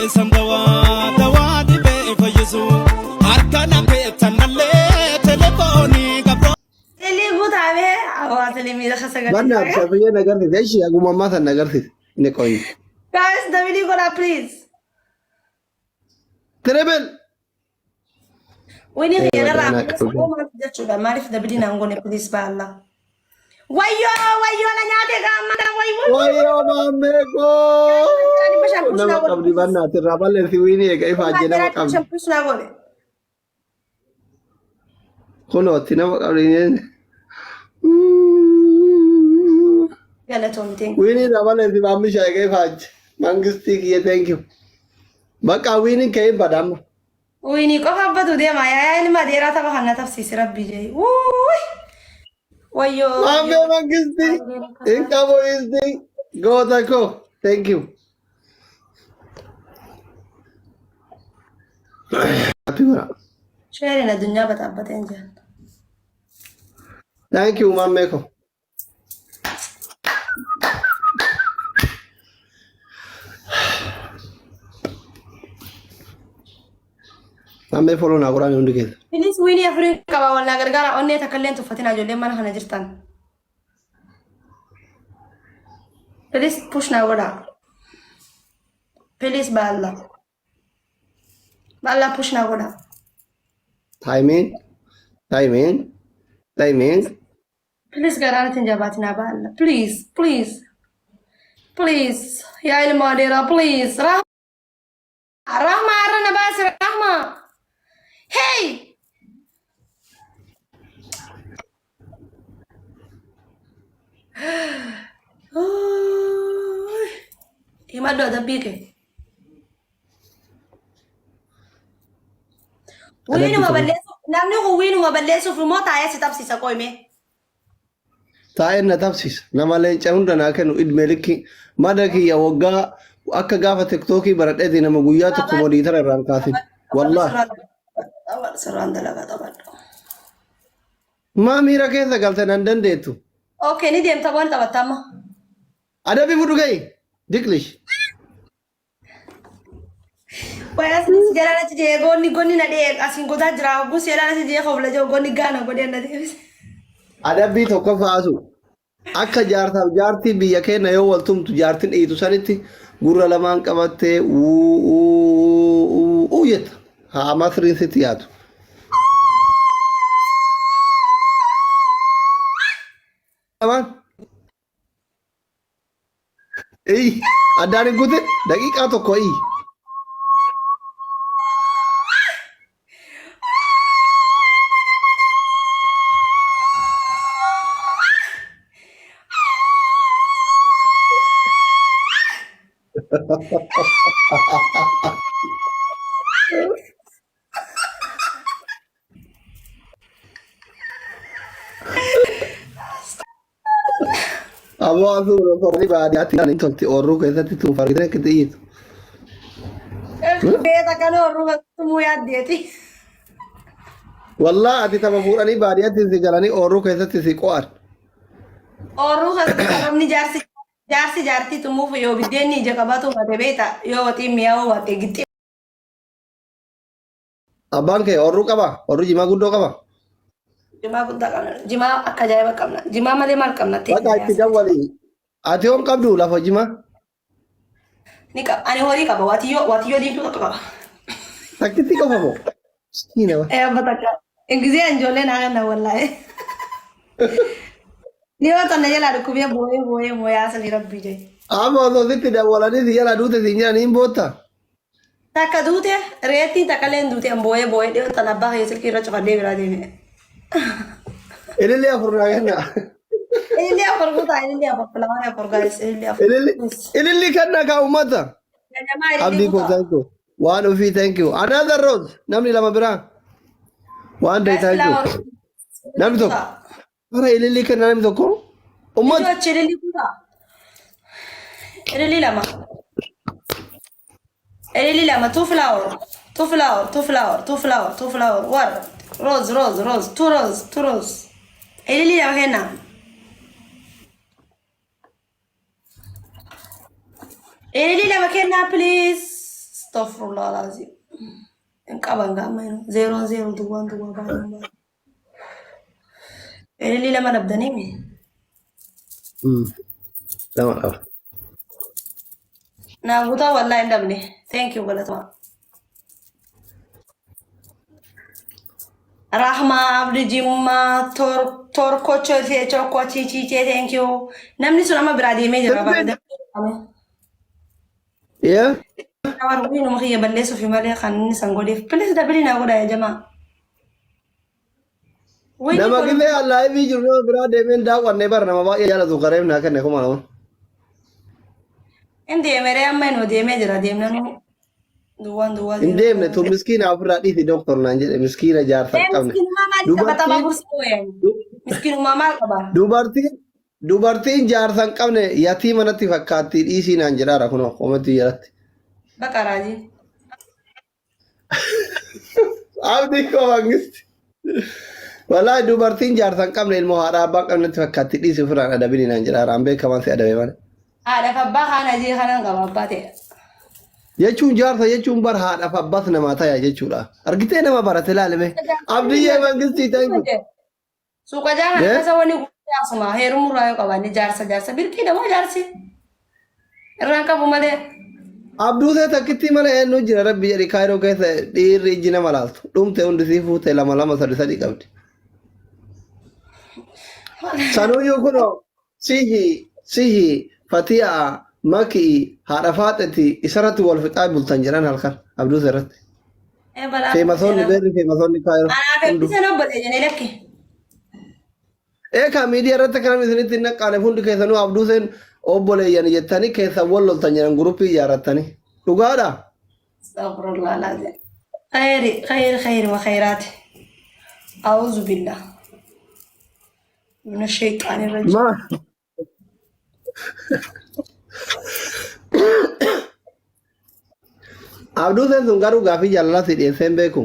keessan dawaa dhibee fayyisu harka naqee tanallee telefoonii qabdoo. Ilii guutaabee hawaasa limiidha kasa gadi. Banna safiyyee nagartite ishii agumammaa san nagartite inni qoyi. Guys, Davidii godha please. Treble. Wini xiyyaarraa maal jechuudha maaliif Davidii naan goone please baalla. Wayyoo na nyaate gaamana Wayyoo maammeeko. Nama qabdi bannaati irraa balleessi wiinii eega ifaajjee nama qabdi. Shampus naa goone. Kunootti nama qabdi. Galatoomte. Wiinii irraa balleessi maammishaa eega ifaajje. Mangistii kiyya thank you. Bakka wiiniin ka'ee badama. Winii qofa abbatu deema yaa ilma dheeraa tapha kana tafsiisi rabbi jee. Wayyoo. Maamee mangistii. Inqabo istii. Goota koo. Thank you. Sheerin addunyaa baxaabbateen jiran. Thank you maamee koo. Maamee follow naa godhaan hundi keessa. Bilis winii afurii qaba walnaa gargaara onnee takkalleen tuffatin ijoolleen mana kana jirtan. Bilis push naa godhaa. Bilis baalla. Baalla push naa godhaa. Timing. Bilis garaanatiin jabaatinaa baalla. Please. Yaa ilmaa dheeraa please. Rahma har'a na baasi Rahma. Hey! Himadhu adabbii kee. Namni kun wiinuma balleessuuf immoo taa'ee si tapsiisa qoyme. Taa'ee na tapsiisa. Nama leenca hunda naa kennu idmee likki mada kiyya waggaa akka gaafa tiktookii baradheeti nama guyyaa tokko modiitara irraan kaasin. Wallaahi. Sirraan dalagaa taphattu. Maa miira keessa galte nan dandeettu. Okay, ni deemta waan taphatta amma. Adabii fudhu gahi. Diklish. Wayas jalaan jee gonni na dhee asiin gotaa jira bus jalaan jee hobla jee gonni gaana godhee na deebise. Adabii tokko faasu. Akka jaartaaf jaartii biyya keenya yoo waltumtu jaartiin dhiitu sanitti gurra lamaan qabattee jetta. Haa masriin sitti yaatu. Addaan hin kute daqiiqaa tokko ii. Awal tu orang baadiyyaatti kan tolti orru keessatti tuufaridee akka xiyyitu. Beeta kan orru tumuu yaaddeeti. Wallaa ati tapha fuudhanii baadiyyaatti si galanii orru keessatti si qo'an. Orru namni jaartii tumuuf yoo biddeenni ija qabatu mate beeta yoo waxiin mi'aawoo waate gitti. Abbaan kee orru qaba? Orru jimaa guddoo qaba? Jimaa guddaa qabna. Jimaa akka ajaa'iba qabna. Jimaa malee maal qabna? Bakka itti dawwali. Ati hoon qabdu lafa jimaa? Ni qaba. Ani horii qaba. Waatiyyoo diimtuu tokko qaba. Takkitti qofa moo? Siina. Abba takka. Ingizeen ijoollee naa ganna wallaahi. Ni waan tonna jalaa dhukkubee boo'ee asali rabbii jee. Amma osoo sitti dawwalanii si jala duute si jiranii hin boottaa? Takka duute reettiin takka leen duute boo'ee dhiyoo tan abbaa kee silkii irra cufadhee biraa deeme. Ilillee afur naa kenna. Ilillee afur guutaa ilillee afur filamaan afur gaa'is ilillee afur. Ilillee kenna kaa uummata. Abdii koo thank you. Waan ofii thank you. Another rose namni lama biraa. Waan day thank you. Namni tokko. Para ilillee kenna namni tokko. Uummata. Ilillee guutaa. Ilillee lama. Ilillee lama two flower. One. Rose. Two rose. Ilillee lama kenna. Ilillee lama kenna please. Astaghfirullah lazim. In qaban ga mai 00 duwan ba. Ele lama nabdani mi. Lama. Na guta wallahi ndabne. Thank you galatwa. Rahma Abdi Jimma Torkocho Choko Chichi thank you. Namni sunama bradi me jara ba. Yeah. Awar wino makiya balle so fi mali khan sangode. Please dabili na goda ya jama. Nama kile Allah vi jurno brade men da wanne bar nama ba yala to kare na kanne kuma no. Inde mere amma no de me jara de nanu. Duwan. Inde me to miskina afra di doctor na je miskina jar sak kamne. Miskin mama taba bursuwen. Miskin mama kaba. Dubartiin jar sak kamne yatima natti fakkaatti dhiisi naan jedhaara kuno komatti jalatti. Bakaraji. Abdi ko bangisti. Wallahi dubartiin jar sak kamne ilmoo haadha abbaa qabnatti fakkaatti dhiisi ofirraan adabini naan jedhaara ambee kaman si adabe mana. Haadhaaf abbaa kana jee kanan qaba abbaa ta'e. Jechuun jaarsa jechuun bar haadhaaf abbaas namaa ta'e jechuudha. Argitee nama barate laalime. Abdiyyee mangistii ta'e. Suuqa jaana keessa wani guddaa asuma heerumurraa yoo qabaanne jaarsa birqiidha moo jaarsi? Irraan qabu malee. Abduusee takkitti mana eenyu jira rabbi jedhi kaayiroo keessa dhiirri ijji nama laaltu. Dhumte hundi sii fuute lama sadi qabdi. Sanuyyuu kunoo sihi fatiyaa makii haadha faaxetti isarratti wal fixaa bultan jedhan halkan abduusee irratti. Feemasoonni kaayiroo. Anaaf eebbisee obbolee jenee lakke. Eka miidiyaa irratti kanam isinitti naqqaane hundi keessanuu abduuseen obboleeyyan jettanii keessa wal loltan jedhan guruppii ijaarrattanii. Dhugaadha? Astaghfirullah lazim. Khayri wa khayraati. A'udhu billah. Min ash-shaytaani rajim. Ma. Abduuseen sun garuu gaafii jaalalaa si dhiyeessee hin beeku.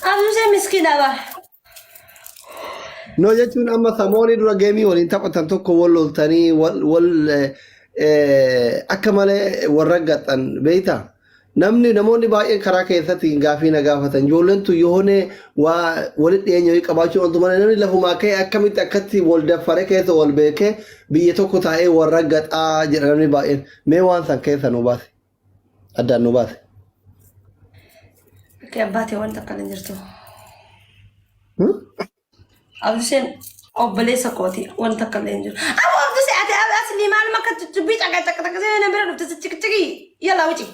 Abduuseen miskiidha bara. No jechuun amma samoonii dura geemii waliin taphatan tokko wal loltanii akka malee warra gaxan beeyta. Namoonni baay'een karaa keessatti gaafii na gaafatan. Ijoolleen tun yoone waa walitti dhiyeenya qabaachuu wantu malee namni lafumaa ka'e akkamitti akkatti wal daffare keessa wal beekee biyya tokko taa'ee warra gaxaa jedha namni baay'een. Mee waan san keessa nu baase. Addaan nu baase. Abbaatee wanta akkana jirtu. Abduuseen obboleessa kooti wanta akkana hin jiru. Abduusee ati asli maal makka dubbii caqacaqacaqasee na bira dhufte ciqiciqi yalla wuci.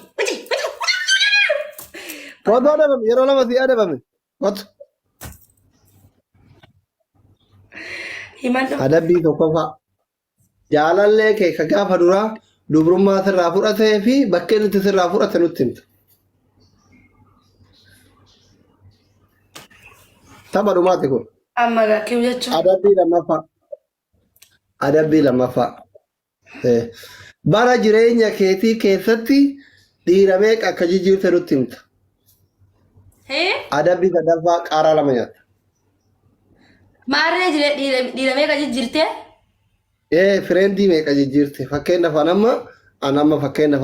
Waanti adabame yeroo lama si adabame. Watu. Adabbii tokkoffaa. Jaalallee kee ka gaafa duraa dubrummaa sirraa fudhatee fi bakkee nuti sirraa fudhate nutti himta. Tapha dhumaati kun. Amma gakkee jechuun. Adabbii lammaffaa. Bara jireenya keetii keessatti dhiira meeqa akka jijjiirte nutti himta. Adabbii sadaffaa qaaraa lama nyaata. Maarree dhiira meeqa jijjiirte? Fireendii meeqa jijjiirte? Fakkeenyaaf an amma fakkeenyaaf